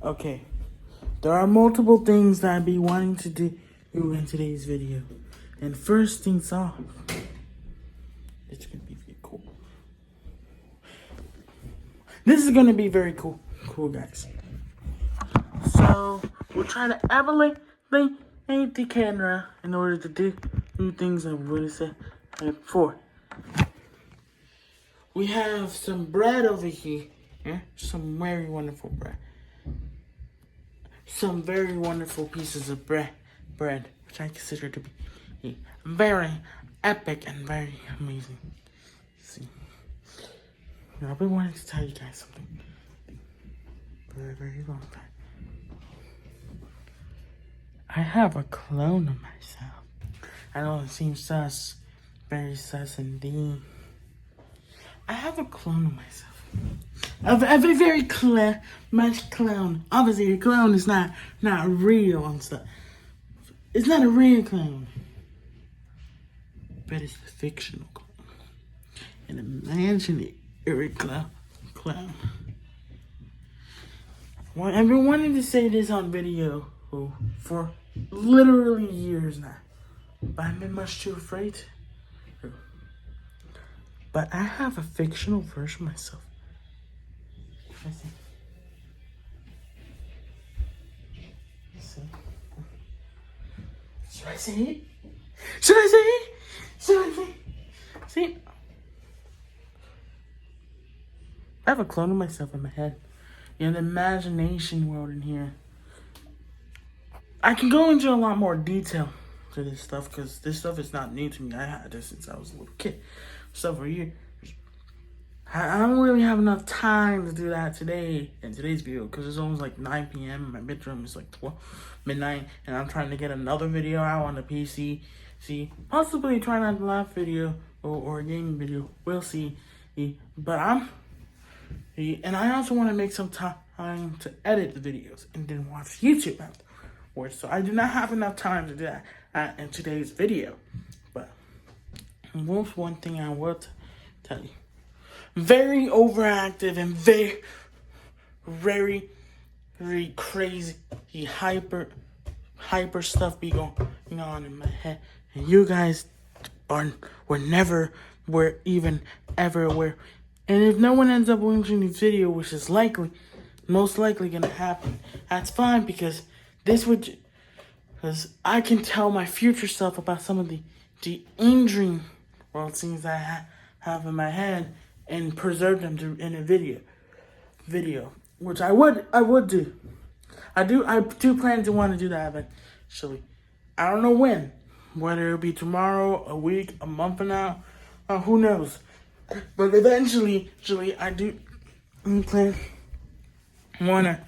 Okay, there are multiple things that I'd be wanting to do in today's video. And first things off, it's gonna be very cool. This is gonna be very cool, guys. So we'll try to elevate the camera in order to do things I would have said before. We have some bread over here. Some very wonderful bread. Some very wonderful pieces of bread, which I consider to be very epic and very amazing. See, I've been wanting to tell you guys something for a very long time. I have a clone of myself. I know it seems sus, very sus indeed. I have a clone of myself. A very much clone. Obviously, a clone is not real and stuff. It's not a real clone, but it's a fictional clone, an imaginary clone. Well, I've been wanting to say this on video for literally years now, but I've been much too afraid to. But I have a fictional version of myself. Should I say it? Should I say it? See it? I have a clone of myself in my head. In the imagination world in here. I can go into a lot more detail to this stuff because this stuff is not new to me. I had this since I was a little kid. Several years. I don't really have enough time to do that today in today's video because it's almost like 9 p.m. My bedroom is like 12 midnight, and I'm trying to get another video out on the PC. See, possibly try not to laugh video or a gaming video. We'll see. But and I also want to make some time to edit the videos and then watch YouTube afterwards. So I do not have enough time to do that in today's video. But one thing I will tell you. Very overactive and very crazy, hyper stuff be going on in my head. And you guys were never even ever aware. And if no one ends up watching this video, which is most likely gonna happen, that's fine because I can tell my future self about some of the in-dream world scenes that I have in my head and preserve them in a video, which I would do. I do plan to want to do that eventually. I don't know when, whether it'll be tomorrow, a week, a month from now, who knows. But eventually, I do plan wanna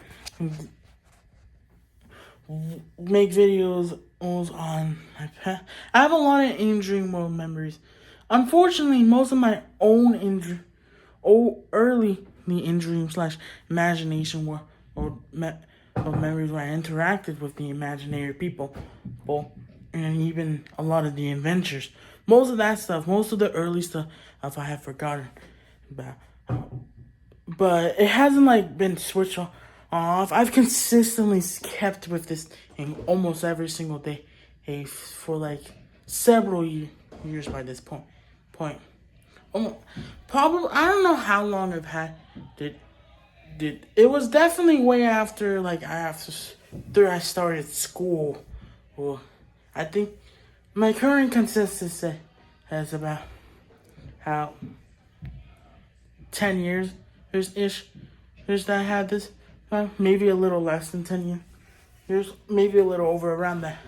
make videos on my past. I have a lot of in-dream world memories. Unfortunately, most of my own early in-dream / imagination were memories where I interacted with the imaginary people, and even a lot of the adventures. Most of that stuff, most of the early stuff, I have forgotten about. But it hasn't been switched off. I've consistently kept with this thing almost every single day for several years by this point. Probably, I don't know how long I've had it was definitely way after I started school. Well, I think my current consensus has about how 10 years ish that I had this. Maybe a little less than 10 years, maybe a little over around that.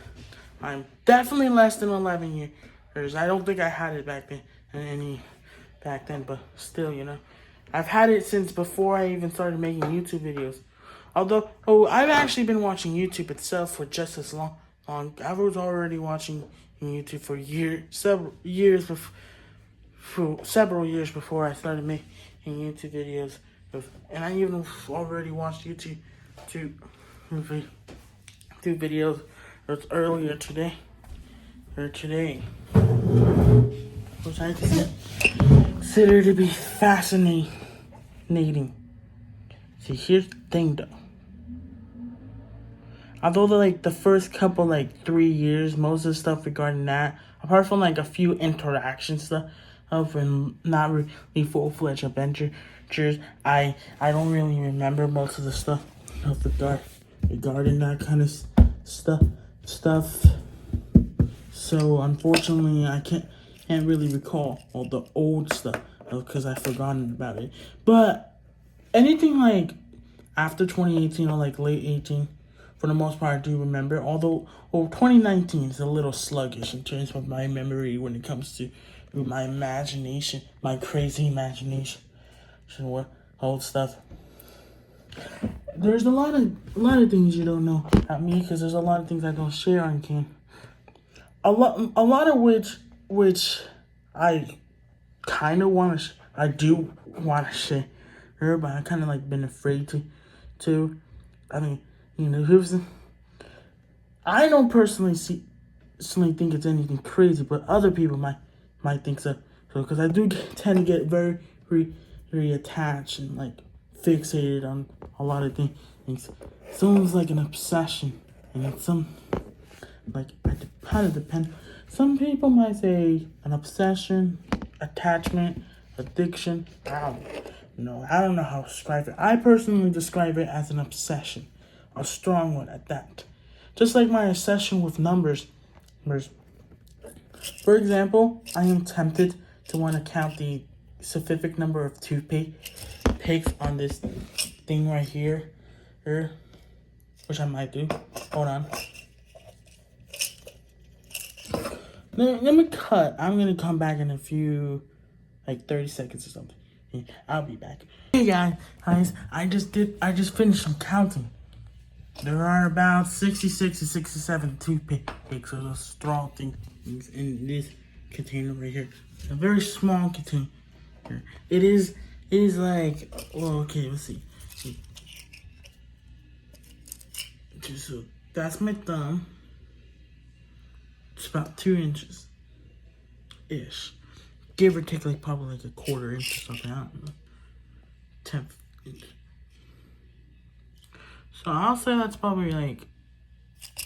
I'm definitely less than 11 years. I don't think I had it back then, but still, I've had it since before I even started making YouTube videos. Although, I've actually been watching YouTube itself for just as long. I was already watching YouTube for several years before I started making YouTube videos. And I even already watched YouTube to do videos earlier today, which I consider to be fascinating. See, here's the thing though. Although the first couple 3 years, most of the stuff regarding that, apart from a few interaction stuff and not really full-fledged adventures, I don't really remember most of the stuff of regarding that kind of stuff. So unfortunately, I can't really recall all the old stuff because I've forgotten about it. But anything after 2018 or late 18, for the most part, I do remember. Although 2019 is a little sluggish in terms of my memory when it comes to my imagination, my crazy imagination, what old stuff. There's a lot of things you don't know about me because there's a lot of things I don't share on camera. A lot of which I kind of want to, I do want to share, but I kind of been afraid to. I mean, I don't personally think it's anything crazy, but other people might think so. So because I do tend to get very, very, very attached and fixated on a lot of things. It's almost like an obsession, and it's it kind of depends. Some people might say an obsession, attachment, addiction. I don't know how to describe it. I personally describe it as an obsession, a strong one at that. Just like my obsession with numbers. For example, I am tempted to want to count the specific number of toothpicks on this thing right here, which I might do. Hold on. Let me cut. I'm gonna come back in a few, 30 seconds or something. I'll be back. Hey guys, I just finished some counting. There are about 66 to 67 toothpicks of those straw things in this container right here. A very small container. It is okay, let's see. So that's my thumb. It's about 2 inches ish, give or take probably a quarter inch or something. I don't know, 10th inch. So I'll say that's probably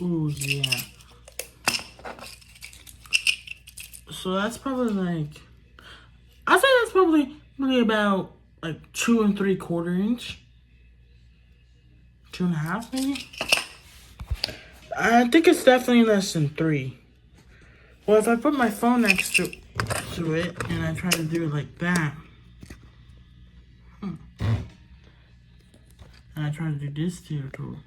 ooh yeah. So that's probably I'll say that's probably about 2 3/4 inch, 2.5 maybe. I think it's definitely less than 3. Well, if I put my phone next to it and I try to do it like that, and I try to do this territory,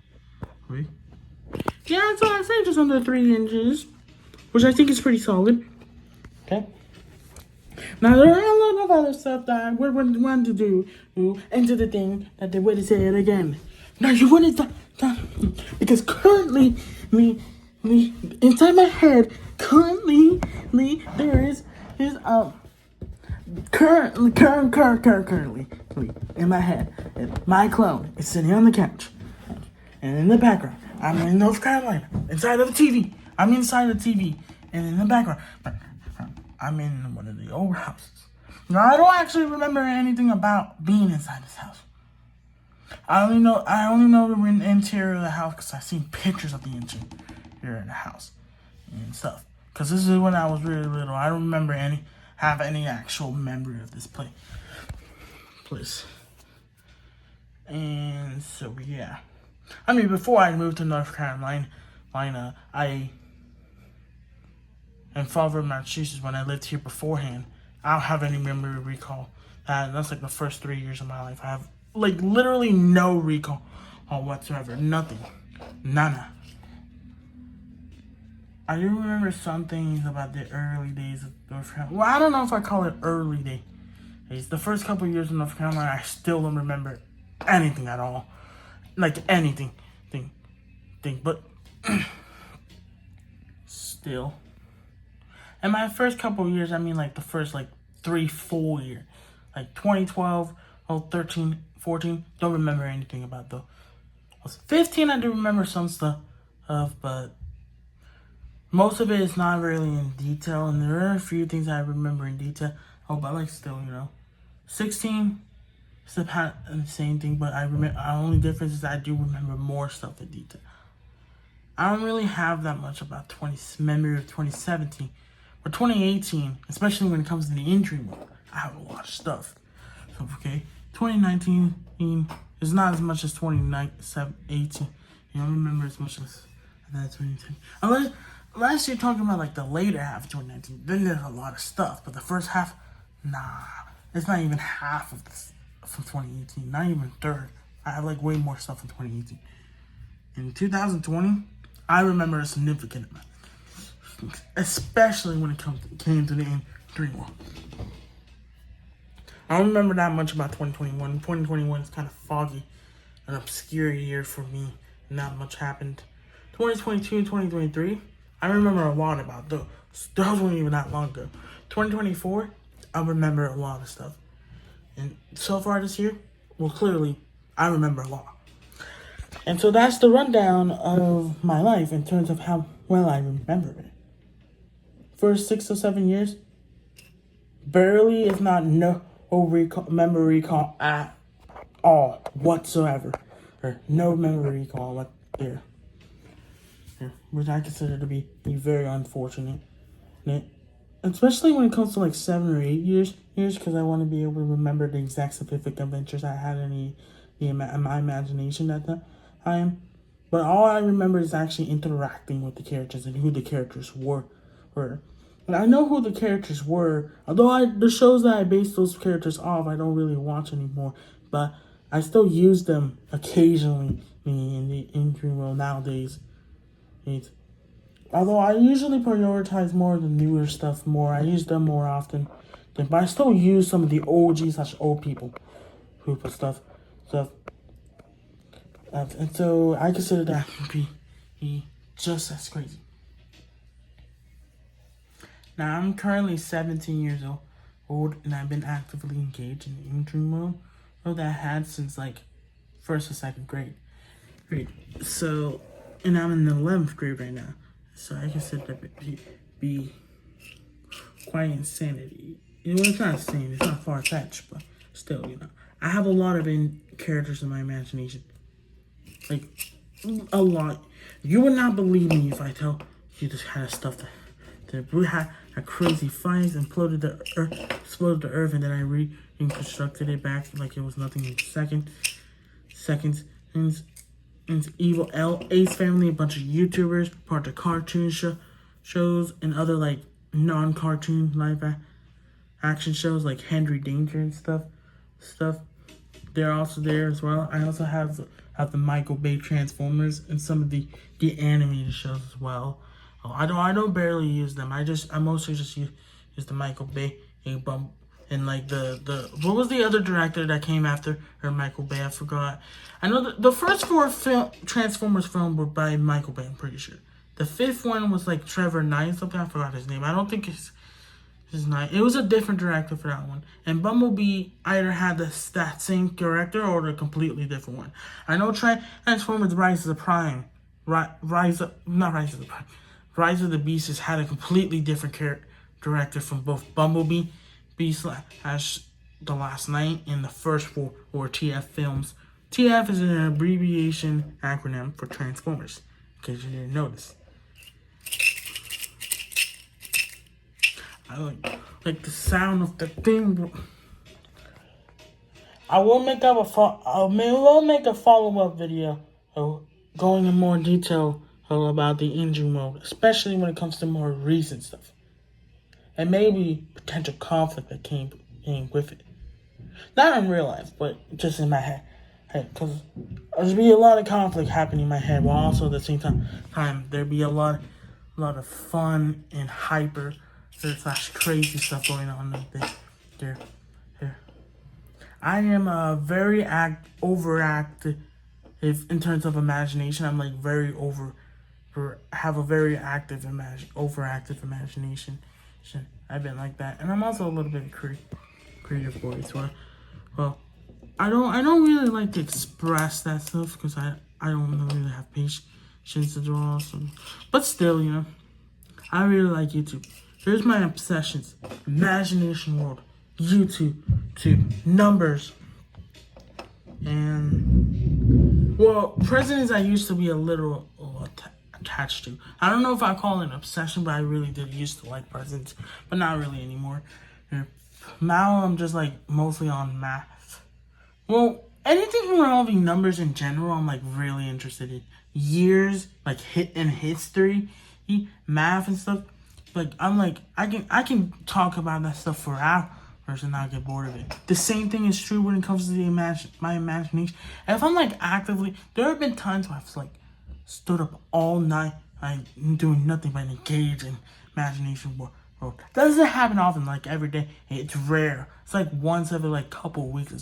yeah, so I say just under 3 inches, which I think is pretty solid. Okay. Now there are a lot of other stuff that I would want to do into the thing that they would say it again. Now you wouldn't stop because currently me inside my head currently there is currently in my head my clone is sitting on the couch, and in the background I'm in North Carolina inside of the TV. I'm inside the TV, and in the background I'm in one of the old houses. Now I don't actually remember anything about being inside this house. I only know we're in the interior of the house because I've seen pictures of the interior of the house and stuff. Because this is when I was really little. I don't remember have any actual memory of this place. And so yeah, I mean before I moved to North Carolina, in Fall River, Massachusetts, when I lived here beforehand, I don't have any memory recall. That's the first 3 years of my life. I have literally no recall whatsoever. Nothing. Nana. I do remember some things about the early days of North Carolina. Well, I don't know if I call it early days. The first couple of years in North Carolina, I still don't remember anything at all. Anything. But still. And my first couple of years, I mean the first 3 full years. 2012, 13, 14, don't remember anything about those. 15, I do remember some stuff, but most of it is not really in detail, and there are a few things I remember in detail. But still, 16, it's the same thing, but the only difference is I do remember more stuff in detail. I don't really have that much about memory of 2017. But 2018, especially when it comes to the injury mode, I have a lot of stuff. So, okay, 2019 is not as much as 2018. You don't remember as much as that 2010. Unless you're talking about like the later half of 2019, then there's a lot of stuff. But the first half, nah, it's not even half of this from 2018. Not even third. I have like way more stuff in 2018. In 2020, I remember a significant amount, especially when it came to the injury world. I don't remember that much about 2021. 2021 is kind of foggy, an obscure year for me. Not much happened. 2022 and 2023, I remember a lot about those. Those weren't even that long ago. 2024, I remember a lot of stuff. And so far this year, well, clearly, I remember a lot. And so that's the rundown of my life in terms of how well I remember it. First 6 or 7 years, barely, if not no memory recall at all whatsoever. Or no memory recall there. Which I consider to be very unfortunate. Especially when it comes to like 7 or 8 years, because I want to be able to remember the exact specific adventures I had in my imagination at the time. But all I remember is actually interacting with the characters and who the characters were. And I know who the characters were, although the shows that I based those characters off, I don't really watch anymore. But I still use them occasionally in the injury world nowadays. Although I usually prioritize more of the newer stuff more. I use them more often. But I still use some of the OG/old people who put stuff. And so I consider that to be just as crazy. Now, I'm currently 17 years old, and I've been actively engaged in the injury mode that I had since like 1st or 2nd grade. So, and I'm in the 11th grade right now. So I consider that to be quite insanity. It's not insane, it's not far-fetched, but still, I have a lot of characters in my imagination. Like, a lot. You would not believe me if I tell you this kind of stuff that we had a crazy fight, exploded the earth, and then I reconstructed it back like it was nothing in seconds. And Evil Ace Family, a bunch of YouTubers, part of cartoon shows, and other like non-cartoon live action shows like Henry Danger and stuff. They're also there as well. I also have the Michael Bay Transformers and some of the animated shows as well. I don't barely use them. I mostly just use the Michael Bay and like the what was the other director that came after Michael Bay? I forgot. I know the first 4 Transformers films were by Michael Bay. I'm pretty sure. The 5th one was like Trevor Knight something. I forgot his name. I don't think it's his name. It was a different director for that one. And Bumblebee either had that same director or a completely different one. I know Transformers Rise of the Beast has had a completely different director from both Bumblebee, Beast as The Last Night, and the first 4 or TF films. TF is an abbreviation acronym for Transformers, in case you didn't notice. I like the sound of the thing. I will make a follow-up video going in more detail about the injury mode, especially when it comes to more recent stuff. And maybe potential conflict that came with it. Not in real life, but just in my head. Because there'd be a lot of conflict happening in my head, while also at the same time there'd be a lot of fun and hyper / crazy stuff going on there. I am very overactive in terms of imagination. I'm like very have a very overactive imagination. I've been like that, and I'm also a little bit of creative boy as well. Well, I don't really like to express that stuff because I don't really have patience to draw. But still, I really like YouTube. Here's my obsessions: imagination world, YouTube, numbers, and presidents. I used to be a little attached to. I don't know if I call it an obsession, but I really did used to like presents, but not really anymore. Now I'm just like mostly on math. Well, anything involving numbers in general, I'm like really interested in. Years, like in history, math and stuff. Like I can talk about that stuff for hours and not get bored of it. The same thing is true when it comes to my imagination. And if I'm like actively, there have been times where I've like stood up all night, like doing nothing but engage in imagination world. That doesn't happen often, like every day. It's rare. It's like once every like couple of weeks or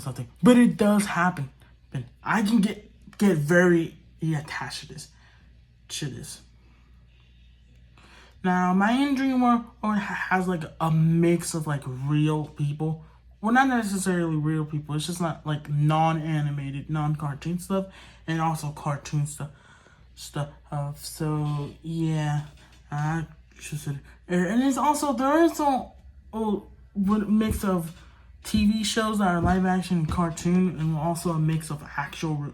something. But it does happen. But I can get very attached to this. Now, my in dream world has like a mix of like real people. Well, not necessarily real people. It's just not like non-animated, non-cartoon stuff, and also cartoon stuff. So yeah, I just said, and there is also a mix of TV shows that are live action and cartoon, and also a mix of actual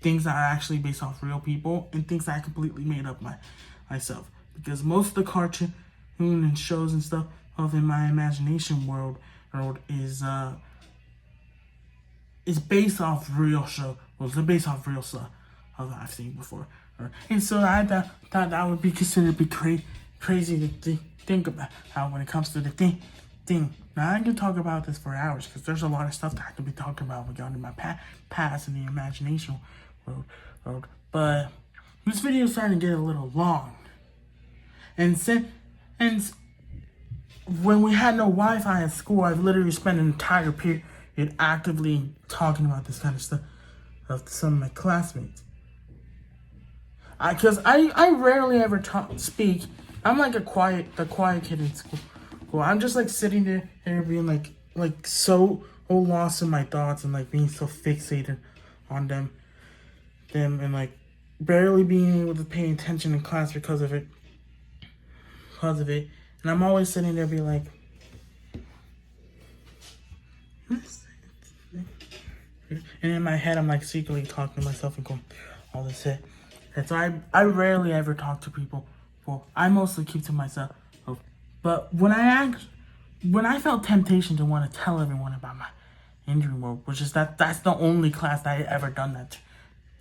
things that are actually based off real people and things that I completely made up myself. Because most of the cartoon and shows and stuff of in my imagination world is based off real show. Well, it's based off real stuff I've seen before. And so I thought that would be considered crazy to think about how when it comes to the thing. Now I can talk about this for hours because there's a lot of stuff that I could be talking about regarding my past and the imagination world. But this video is starting to get a little long. And when we had no Wi-Fi at school, I've literally spent an entire period actively talking about this kind of stuff with some of my classmates. Because I rarely ever speak. I'm like the quiet kid in school. Well, I'm just like sitting there being like so lost in my thoughts and like being so fixated on them and like barely being able to pay attention in class because of it. And I'm always sitting there being like, and in my head I'm like secretly talking to myself and going all this shit. And so I rarely ever talk to people. Well, I mostly keep to myself. But when I felt temptation to want to tell everyone about my injury world, which is that's the only class that I ever done that to,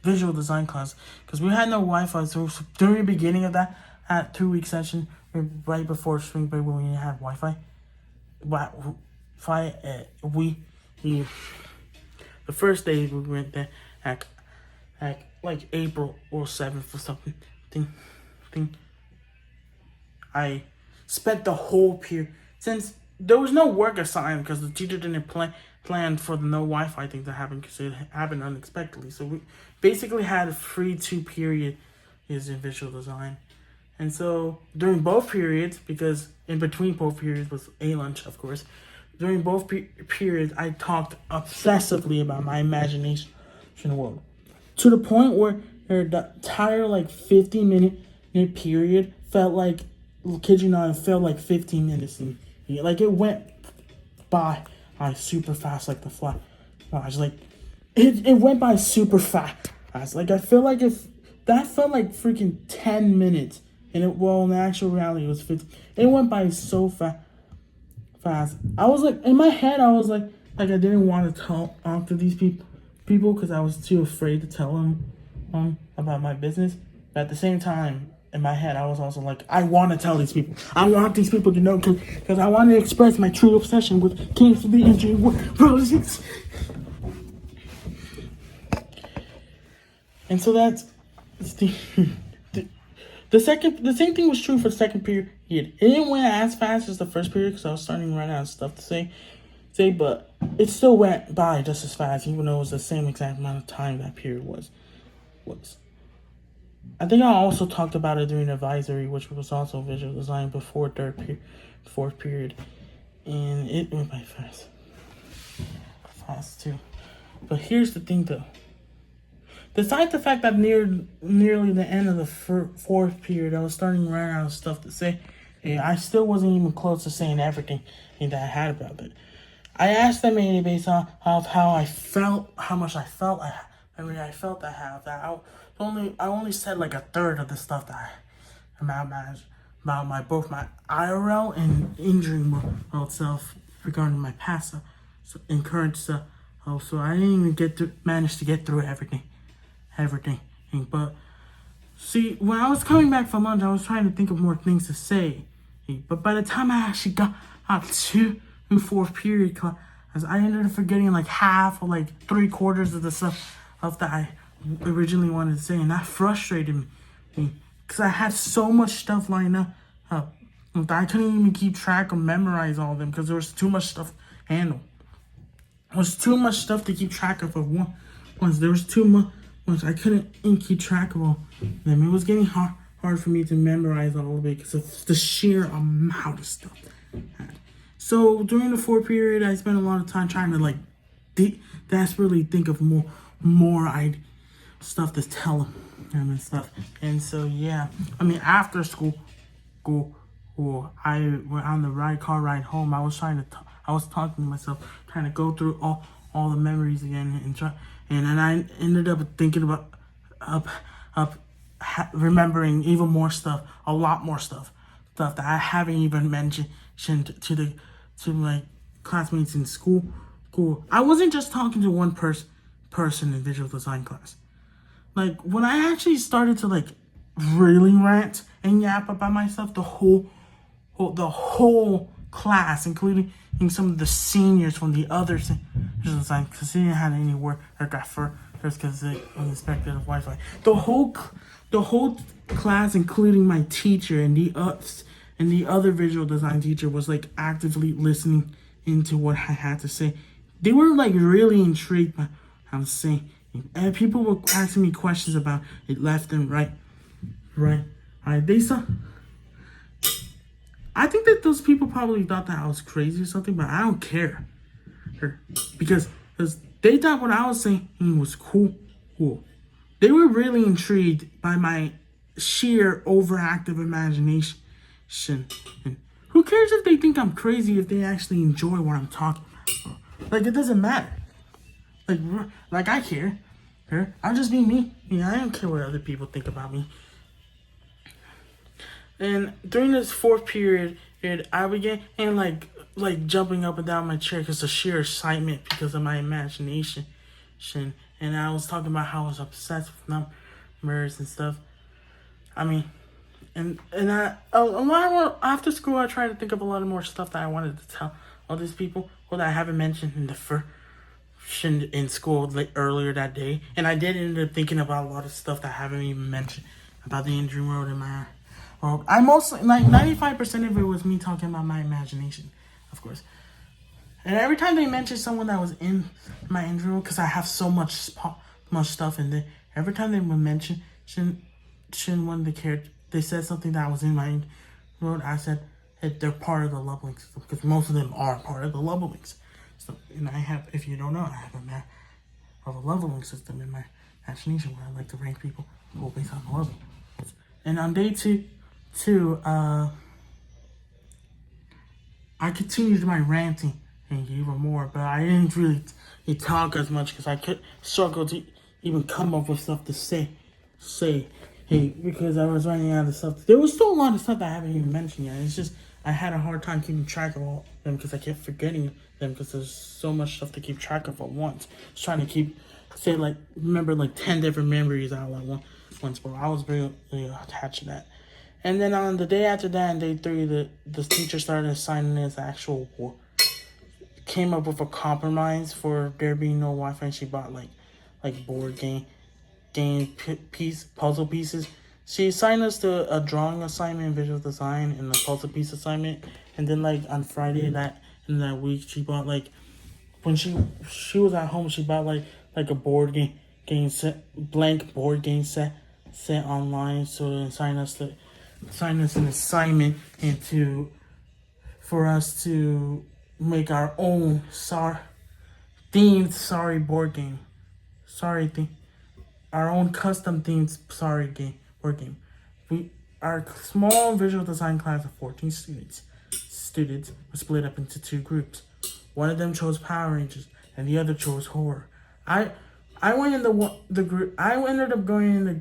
visual design class, because we had no Wi-Fi. So during the beginning of that 2-week session, right before spring break when we had Wi-Fi, the first day we went there at like April or 7th or something. I spent the whole period, since there was no work assigned because the teacher didn't plan for the no Wi-Fi thing to happen because it happened unexpectedly. So we basically had a free 2 periods in visual design. And so during both periods, because in between both periods was a lunch, of course, during both periods, I talked obsessively about my imagination world. To the point where the entire like 50-minute period felt like, kid you not, it felt like 15 minutes. And, like it went by super fast like the flash. Like it went by super fast. Like I feel like that felt like freaking 10 minutes. And in actual reality, it was 15. It went by so fast. I was like, in my head, I was like I didn't want to talk to these people because I was too afraid to tell them about my business. But at the same time, in my head, I was also like, I want to tell these people. I want these people to know because I want to express my true obsession with Kings of the Engineering Roses. And so that's the same thing was true for the second period. It didn't went as fast as the first period because I was starting to run out of stuff to say, but it still went by just as fast, even though it was the same exact amount of time that period was. I think I also talked about it during advisory, which was also visual design before fourth period, and it went by fast too. But here's the thing, though. Despite the fact that nearly the end of the fourth period, I was starting to run out of stuff to say, I still wasn't even close to saying everything that I had about it. I asked them mainly based on how I felt, how much I felt I mean, I felt I have that. I only said like a third of the stuff that about my both my IRL and injury world self regarding my past and current stuff. So I didn't even manage to get through everything. But see, when I was coming back from lunch, I was trying to think of more things to say. But by the time I actually got to the fourth period class, I ended up forgetting like half or like 3/4 of the stuff that I originally wanted to say, and that frustrated me because I had so much stuff lined up that I couldn't even keep track or memorize all of them because there was too much stuff to handle. There was too much stuff to keep track of once. There was too much. Once I couldn't keep track of all them. It was getting hard for me to memorize all of it because of the sheer amount of stuff I had. So during the fourth period, I spent a lot of time trying to like desperately think of more stuff to tell them and stuff. And so yeah, I mean after school, I went on the car ride home. I was I was talking to myself, trying to go through all the memories again and then I ended up thinking about remembering even more stuff, a lot more stuff that I haven't even mentioned to my classmates in school. I wasn't just talking to one person in visual design class. Like when I actually started to like really rant and yap about myself, the whole class, including some of the seniors from the other visual design, because they didn't have any work or got first because they unexpected of Wi-Fi. The whole class, including my teacher and the other visual design teacher, was like actively listening into what I had to say. They were like really intrigued by what I was saying, and people were asking me questions about it left and right. They saw. I think that those people probably thought that I was crazy or something, but I don't care, because they thought what I was saying was cool. They were really intrigued by my sheer overactive imagination. And who cares if they think I'm crazy if they actually enjoy what I'm talking about? Like, it doesn't matter. Like I care. I'll just be me. I don't care what other people think about me. And during this fourth period, I began and like jumping up and down my chair because of sheer excitement because of my imagination. And I was talking about how I was obsessed with numbers and stuff. I mean, and a lot more after school, I tried to think of a lot of more stuff that I wanted to tell all these people, or that I haven't mentioned in the first in school like earlier that day. And I did end up thinking about a lot of stuff that I haven't even mentioned about the injury world in my world. I mostly like 95% of it was me talking about my imagination, of course. And every time they mentioned someone that was in my injury world, because I have so much stuff in there, every time they would mention one of the characters, they said something that was in my world, I said that they're part of the leveling system, because most of them are part of the leveling system. So, and I have, if you don't know, I have a map of a leveling system in my imagination where I like to rank people based on the level. And on day two, I continued my ranting and even more, but I didn't really talk as much because I could struggle to even come up with stuff to say, because I was running out of stuff. There was still a lot of stuff that I haven't even mentioned yet. It's just I had a hard time keeping track of all of them because I kept forgetting them because there's so much stuff to keep track of at once. I was trying to remember like 10 different memories all at once, but I was really attached to that. And then on the day after that, on day 3, the teacher started assigning us actual work. Came up with a compromise for there being no Wi-Fi. And she bought like board game puzzle pieces. She assigned us to a drawing assignment, visual design, and a puzzle piece assignment. And then like on Friday in that week, she bought like when she was at home, she bought like a board game set, blank board game set online. So to assign us an assignment and for us to make our own themed board game. Our own custom themed board game. Our small visual design class of 14 students were split up into 2 groups. One of them chose Power Rangers and the other chose horror. I went in the group. I ended up going in the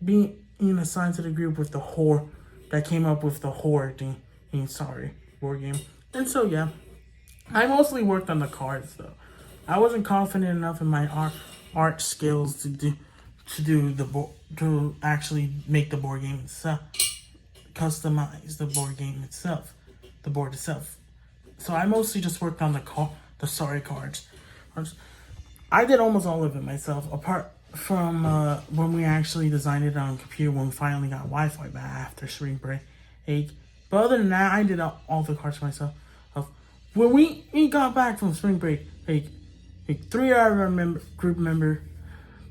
being assigned to the group with the whore that came up with the whore thing. Sorry, board game. And so yeah, I mostly worked on the cards though. I wasn't confident enough in my art skills to actually make the board game itself, customize the board game itself, the board itself. So I mostly just worked on the sorry cards. I did almost all of it myself, apart from when we actually designed it on computer when we finally got Wi-Fi back after spring break. But other than that, I did all the cards myself. When we got back from spring break, like 3 of our group member,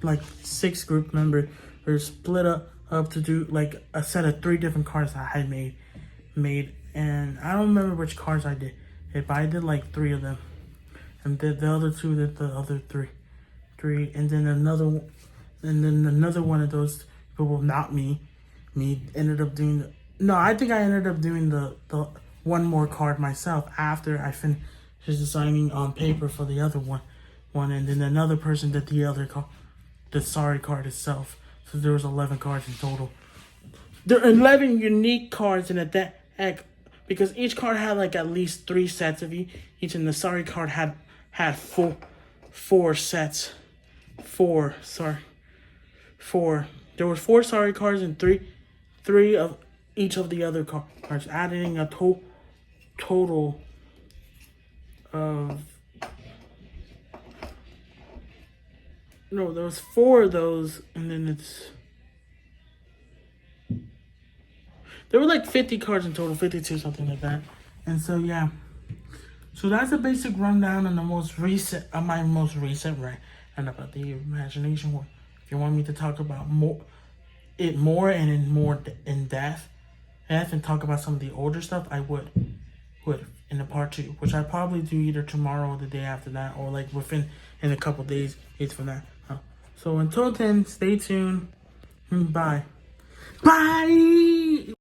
like 6 group members, were split up to do like a set of 3 different cards that I had made, and I don't remember which cards I did, but I did like 3 of them. And the other 2 did the other 3, and then another one of those people, not me, ended up doing I think I ended up doing the one more card myself after I finished designing on paper for the other one, and then another person did the other the sorry card itself. So there was 11 cards in total. There are 11 unique cards in a deck because each card had like at least 3 sets of each, and the sorry card had 4 sets. 4. There were 4 sorry cards and 3 of each of the other cards, adding a total of there was 4 of those, and then there were like 50 cards in total, 52, something like that. And so yeah. So that's a basic rundown on my most recent rant and about the Imagination War. If you want me to talk about more in depth and talk about some of the older stuff, I would in the part 2, which I probably do either tomorrow or the day after that, or like in a couple days from that. So until then, stay tuned. Bye.